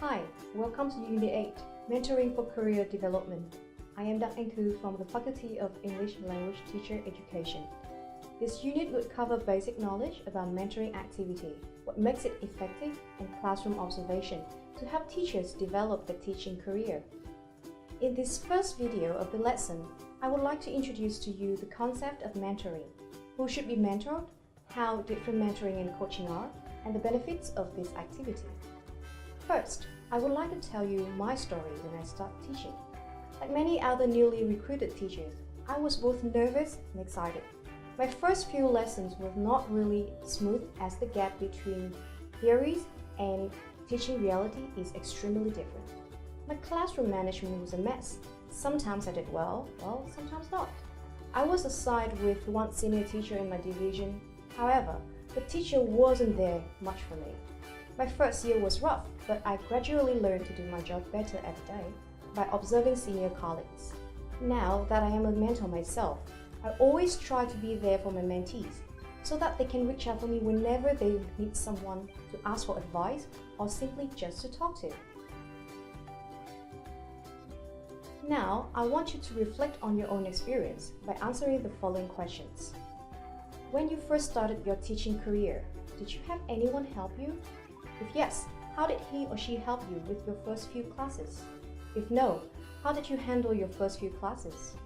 Hi, welcome to Unit 8, Mentoring for Career Development. I am Dr. Thu from the Faculty of English Language Teacher Education. This unit would cover basic knowledge about mentoring activity, what makes it effective, and classroom observation to help teachers develop their teaching career. In this first video of the lesson, I would like to introduce to you the concept of mentoring, who should be mentored, how different mentoring and coaching are, and the benefits of this activity. First, I would like to tell you my story when I started teaching. Like many other newly recruited teachers, I was both nervous and excited. My first few lessons were not really smooth as the gap between theories and teaching reality is extremely different. My classroom management was a mess. Sometimes I did well, sometimes not. I was assigned with one senior teacher in my division. However, the teacher wasn't there much for me. My first year was rough, but I gradually learned to do my job better every day by observing senior colleagues. Now that I am a mentor myself, I always try to be there for my mentees so that they can reach out for me whenever they need someone to ask for advice or simply just to talk to. Now, I want you to reflect on your own experience by answering the following questions. When you first started your teaching career, did you have anyone help you? If yes, how did he or she help you with your first few classes? If no, how did you handle your first few classes?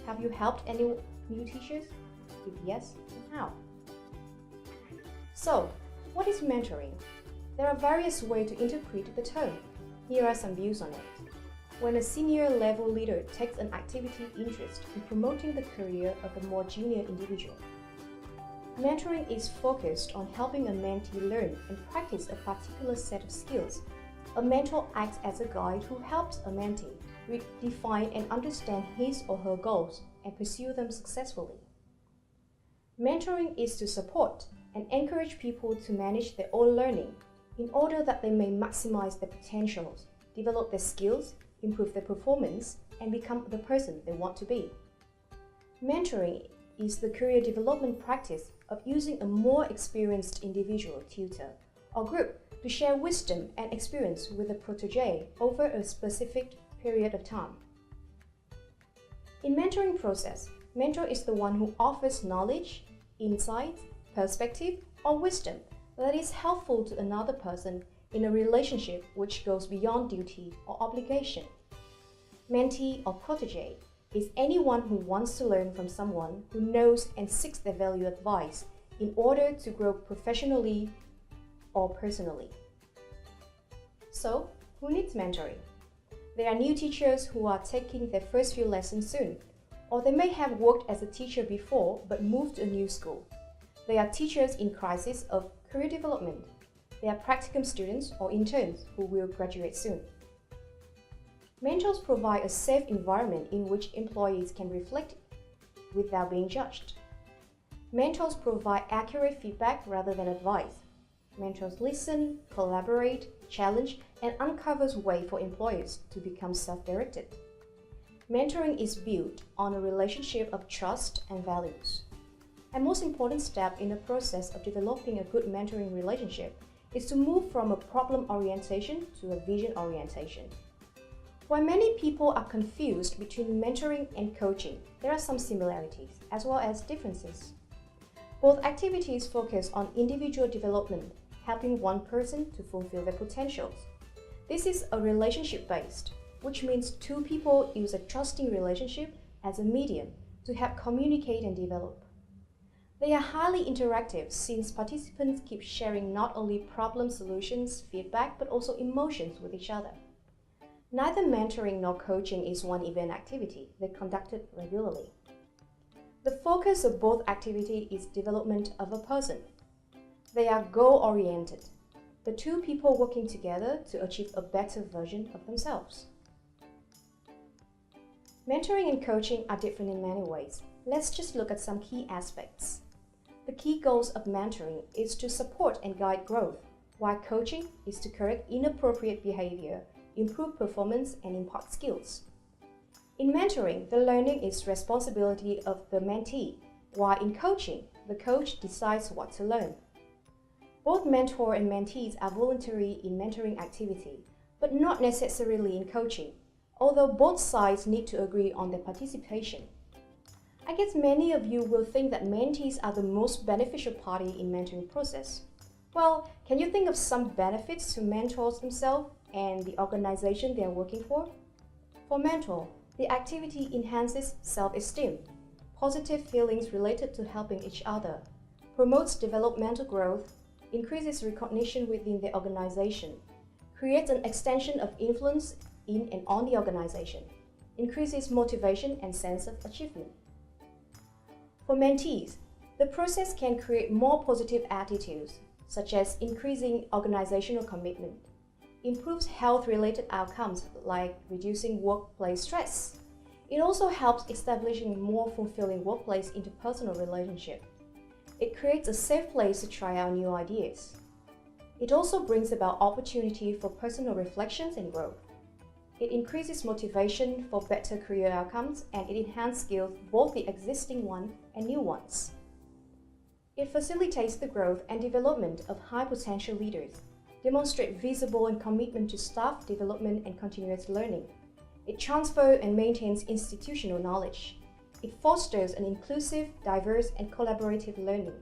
Have you helped any new teachers? If yes, then how? So, what is mentoring? There are various ways to interpret the term. Here are some views on it. When a senior level leader takes an activity interest in promoting the career of a more junior individual. Mentoring is focused on helping a mentee learn and practice a particular set of skills. A mentor acts as a guide who helps a mentee define and understand his or her goals and pursue them successfully. Mentoring is to support and encourage people to manage their own learning in order that they may maximize their potentials, develop their skills, improve their performance, and become the person they want to be. Mentoring is the career development practice of using a more experienced individual tutor or group to share wisdom and experience with a protege over a specific period of time. In mentoring process, mentor is the one who offers knowledge, insight, perspective, or wisdom that is helpful to another person in a relationship which goes beyond duty or obligation. Mentee or protege is anyone who wants to learn from someone who knows and seeks their valued advice in order to grow professionally or personally. So, who needs mentoring? There are new teachers who are taking their first few lessons soon, or they may have worked as a teacher before but moved to a new school. They are teachers in crisis of career development. They are practicum students or interns who will graduate soon. Mentors provide a safe environment in which employees can reflect without being judged. Mentors provide accurate feedback rather than advice. Mentors listen, collaborate, challenge, and uncovers ways for employees to become self-directed. Mentoring is built on a relationship of trust and values. A most important step in the process of developing a good mentoring relationship is to move from a problem orientation to a vision orientation. While many people are confused between mentoring and coaching, there are some similarities as well as differences. Both activities focus on individual development, helping one person to fulfill their potentials. This is a relationship-based, which means two people use a trusting relationship as a medium to help communicate and develop. They are highly interactive since participants keep sharing not only problem solutions, feedback, but also emotions with each other. Neither mentoring nor coaching is one-event activity. They're conducted regularly. The focus of both activities is development of a person. They are goal-oriented, the two people working together to achieve a better version of themselves. Mentoring and coaching are different in many ways. Let's just look at some key aspects. The key goals of mentoring is to support and guide growth, while coaching is to correct inappropriate behavior, improve performance, and impart skills. In mentoring, the learning is responsibility of the mentee, while in coaching, the coach decides what to learn. Both mentor and mentees are voluntary in mentoring activity, but not necessarily in coaching, although both sides need to agree on their participation. I guess many of you will think that mentees are the most beneficial party in mentoring process. Well, can you think of some benefits to mentors themselves and the organization they are working for? For mentor, the activity enhances self-esteem, positive feelings related to helping each other, promotes developmental growth, increases recognition within the organization, creates an extension of influence in and on the organization, increases motivation and sense of achievement. For mentees, the process can create more positive attitudes, such as increasing organizational commitment, improves health-related outcomes like reducing workplace stress. It also helps establishing a more fulfilling workplace interpersonal relationship. It creates a safe place to try out new ideas. It also brings about opportunity for personal reflections and growth. It increases motivation for better career outcomes, and it enhances skills, both the existing one and new ones. It facilitates the growth and development of high potential leaders, demonstrates visible and commitment to staff development and continuous learning. It transfers and maintains institutional knowledge. It fosters an inclusive, diverse, and collaborative learning.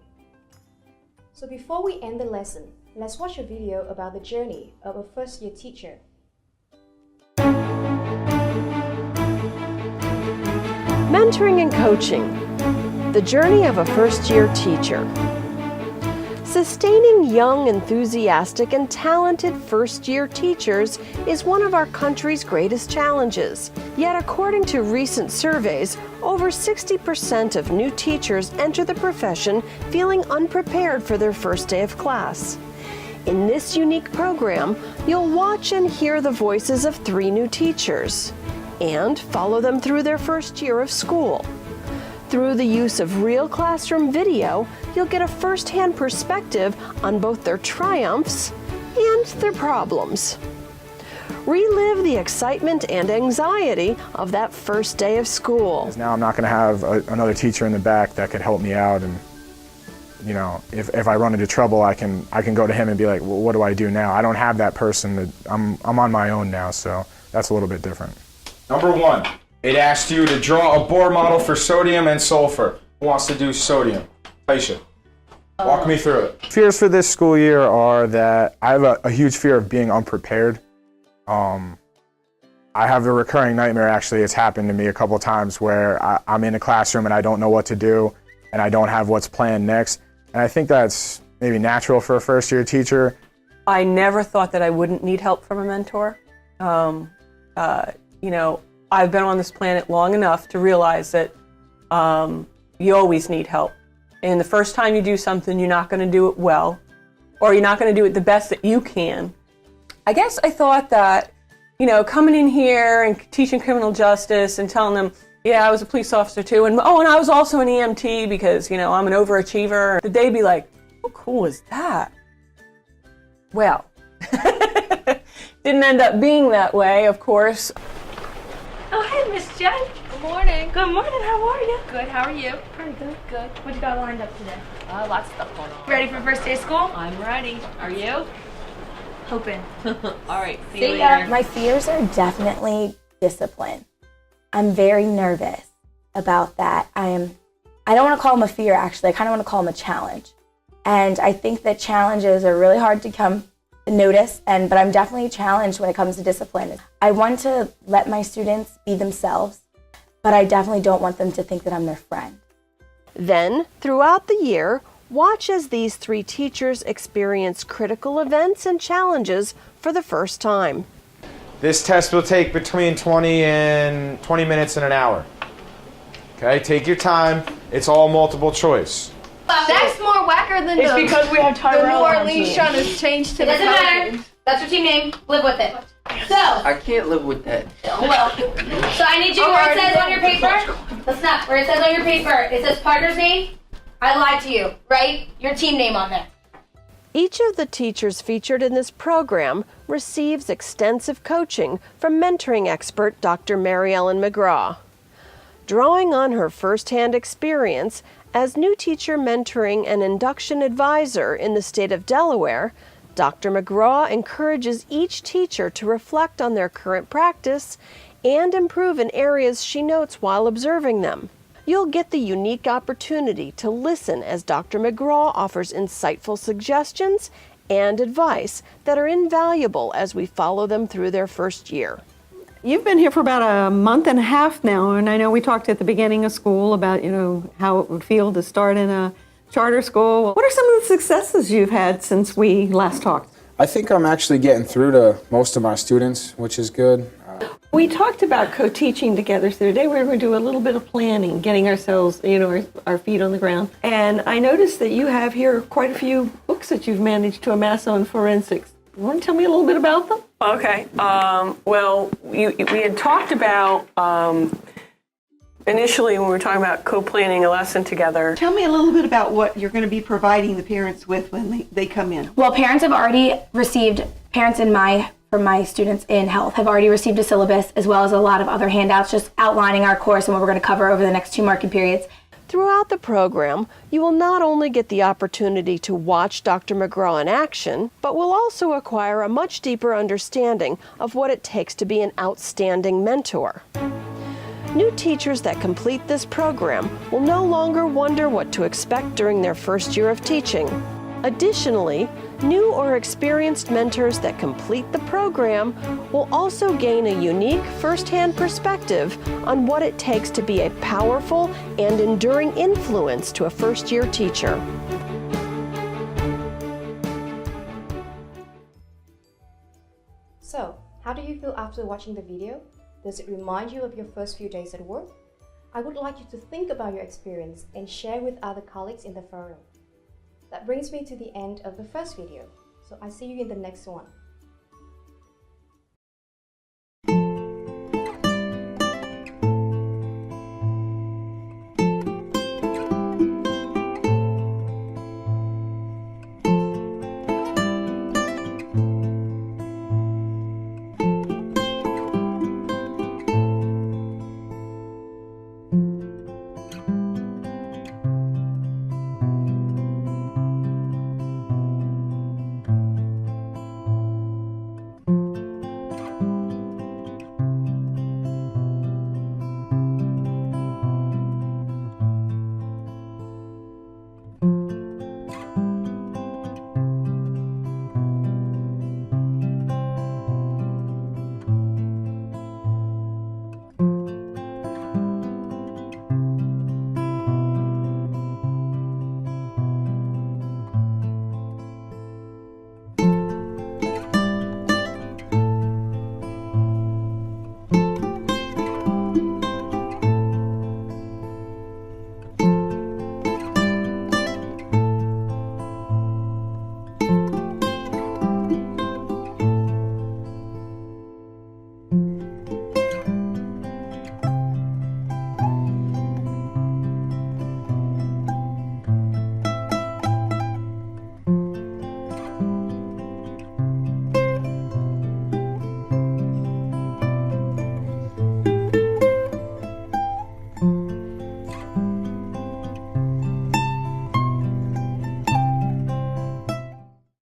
So before we end the lesson, let's watch a video about the journey of a first-year teacher. Mentoring and coaching, the journey of a first-year teacher. Sustaining young, enthusiastic, and talented first-year teachers is one of our country's greatest challenges. Yet, according to recent surveys, over 60% of new teachers enter the profession feeling unprepared for their first day of class. In this unique program, you'll watch and hear the voices of 3 new teachers and follow them through their first year of school. Through the use of real classroom video, you'll get a first-hand perspective on both their triumphs and their problems. Relive the excitement and anxiety of that first day of school. Now I'm not going to have another teacher in the back that could help me out, and you know, if I run into trouble, I can go to him and be like, well, what do I do now? I don't have that person. I'm on my own now, so that's a little bit different. Number 1, it asks you to draw a Bohr model for sodium and sulfur. Who wants to do sodium? Taisha, walk me through it. Fears for this school year are that I have a huge fear of being unprepared. I have a recurring nightmare, actually. It's happened to me a couple times where I'm in a classroom and I don't know what to do and I don't have what's planned next. And I think that's maybe natural for a first-year teacher. I never thought that I wouldn't need help from a mentor. You know, I've been on this planet long enough to realize that you always need help. And the first time you do something, you're not going to do it well, or you're not going to do it the best that you can. I guess I thought that, you know, coming in here and teaching criminal justice and telling them, yeah, I was a police officer too, and oh, and I was also an EMT because, you know, I'm an overachiever, that they'd be like, how cool is that? Well, didn't end up being that way, of course. Oh, hey, Miss Jen. Good morning. Good morning. How are you? Good. How are you? Pretty good. Good. What you got lined up today? Lots of stuff going on. Ready for first day of school? I'm ready. Are you? Hoping. All right. See you later. My fears are definitely discipline. I'm very nervous about that. I don't want to call them a fear, actually. I kind of want to call them a challenge. And I think that challenges are really hard to come to notice, but I'm definitely challenged when it comes to discipline. I want to let my students be themselves, but I definitely don't want them to think that I'm their friend. Then, throughout the year, watch as these 3 teachers experience critical events and challenges for the first time. This test will take between 20 minutes and an hour. Okay, take your time. It's all multiple choice. That's more whacker than It's because we have Tyrell on New team. Orleans trying to change to It doesn't matter. That's your team name. Live with it. So, I can't live with that. so I need you where it says on your paper. Listen up. Where it says on your paper, it says partner's name. I lied to you. Write your team name on there. Each of the teachers featured in this program receives extensive coaching from mentoring expert Dr. Mary Ellen McGraw. Drawing on her first-hand experience as new teacher mentoring and induction advisor in the state of Delaware, Dr. McGraw encourages each teacher to reflect on their current practice and improve in areas she notes while observing them. You'll get the unique opportunity to listen as Dr. McGraw offers insightful suggestions and advice that are invaluable as we follow them through their first year. You've been here for about a month and a half now, and I know we talked at the beginning of school about, how it would feel to start in a charter school. What are some of the successes you've had since we last talked? I think I'm actually getting through to most of my students, which is good. We talked about co-teaching together, so today we're going to do a little bit of planning, getting ourselves, our feet on the ground. And I noticed that you have here quite a few books that you've managed to amass on forensics. You want to tell me a little bit about them? Okay. Well, we had talked about initially when we were talking about co-planning a lesson together. Tell me a little bit about what you're going to be providing the parents with when they come in. Well, parents have already received, from my students in health have already received a syllabus as well as a lot of other handouts just outlining our course and what we're going to cover over the next 2 marking periods. Throughout the program, you will not only get the opportunity to watch Dr. McGraw in action, but will also acquire a much deeper understanding of what it takes to be an outstanding mentor. New teachers that complete this program will no longer wonder what to expect during their first year of teaching. Additionally, new or experienced mentors that complete the program will also gain a unique first-hand perspective on what it takes to be a powerful and enduring influence to a first-year teacher. So, how do you feel after watching the video? Does it remind you of your first few days at work? I would like you to think about your experience and share with other colleagues in the forum. That brings me to the end of the first video, so I see you in the next one.